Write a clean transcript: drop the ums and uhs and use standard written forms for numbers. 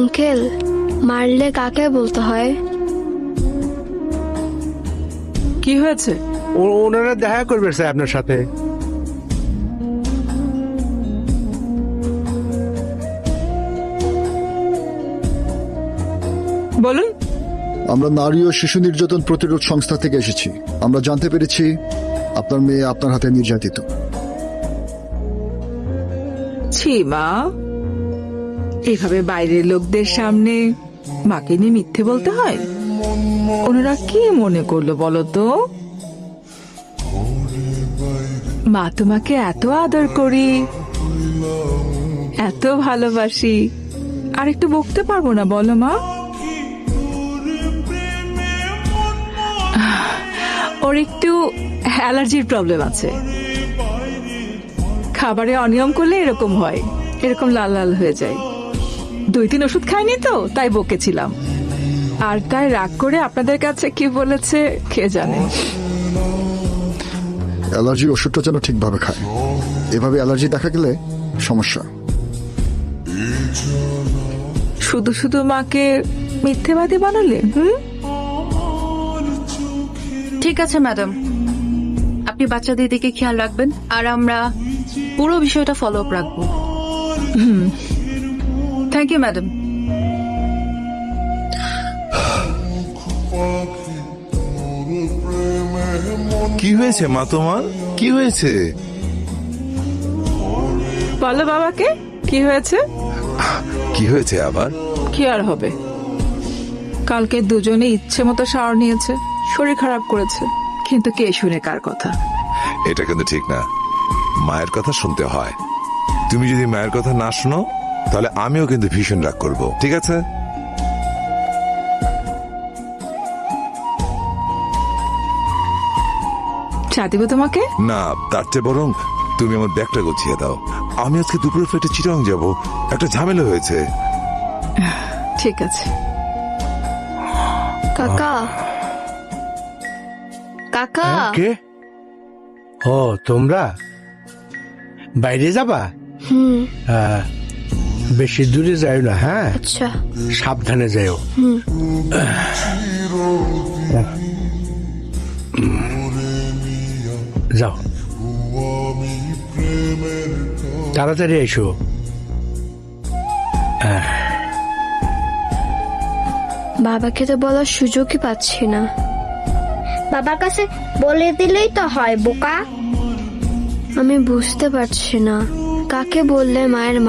Uncle, মারলে কাকে বলতে হয়? কি হয়েছে? ওনারা দেখা করবে স্যার আপনার সাথে। বলুন। আমরা নারী ও শিশু নির্যাতন প্রতিরোধ সংস্থা থেকে এসেছি। আমরা জানতে পেরেছি আপনার মেয়ে আপনার হাতে নির্যাতিত। ছি মা, এভাবে বাইরের লোকদের সামনে মাকে নিয়ে মিথ্যে বলতে হয়? ওনারা কি মনে করলো বলো তো? মা তোমাকে এত আদর করি, এত ভালোবাসি, আর একটু বকতে পারবো না বলো মা? ওর একটু অ্যালার্জির প্রবলেম আছে, খাবারে অনিয়ম করলে এরকম হয়, এরকম লাল লাল হয়ে যায়। 2-3 ওষুধ খায়নি তো, তাই বকেছিলাম। আর তাই রাগ করে আপনাদের কাছে কি বলেছে কে জানে। অ্যালার্জির ওষুধটা যেন ঠিকভাবে খায়, এভাবে অ্যালার্জি দেখা গেলে সমস্যা। শুধু শুধু মাকে মিথ্যেবাদী বানালে। ঠিক আছে ম্যাডাম, আপনি বাচ্চাদের দিকে খেয়াল রাখবেন, আর আমরা পুরো বিষয়টা ফলো আপ রাখবো। Thank you madam. কি হয়েছে মা তোমার? কি হয়েছে? বলো বাবাকে কি হয়েছে। কি হয়েছে আবার? কি আর হবে, কালকে দুজনে ইচ্ছে মতো শাওয়ার নিয়েছে, শরীর খারাপ করেছে, কিন্তু কে শুনে কার কথা? এটা কিন্তু ঠিক না, মায়ের কথা শুনতে হয়। তুমি যদি মায়ের কথা না শোনো তাহলে আমিও কিন্তু ভীষণ রাগ করব, ঠিক আছে? চা দিব তোমাকে? না, তার চেয়ে বরং তুমি আমার ব্যাগটা গুছিয়ে দাও। আমি আজকে দুপুরের ফ্লাইটে চিটাং যাব, একটা ঝামেলা হয়েছে। ঠিক আছে। কাকা, কাকা, কে? ও তোমরা বাইরে যাবা? বেশি দূরে যাও না, হ্যাঁ? আচ্ছা। সাবধানে যাও। যাও, তাড়াতাড়ি এসো। বাবাকে তো বলার সুযোগই পাচ্ছি না। বাবার কাছে বলে দিলেই তো হয় বোকা। আমি বুঝতে পারছি না কাকে বললে মায়ের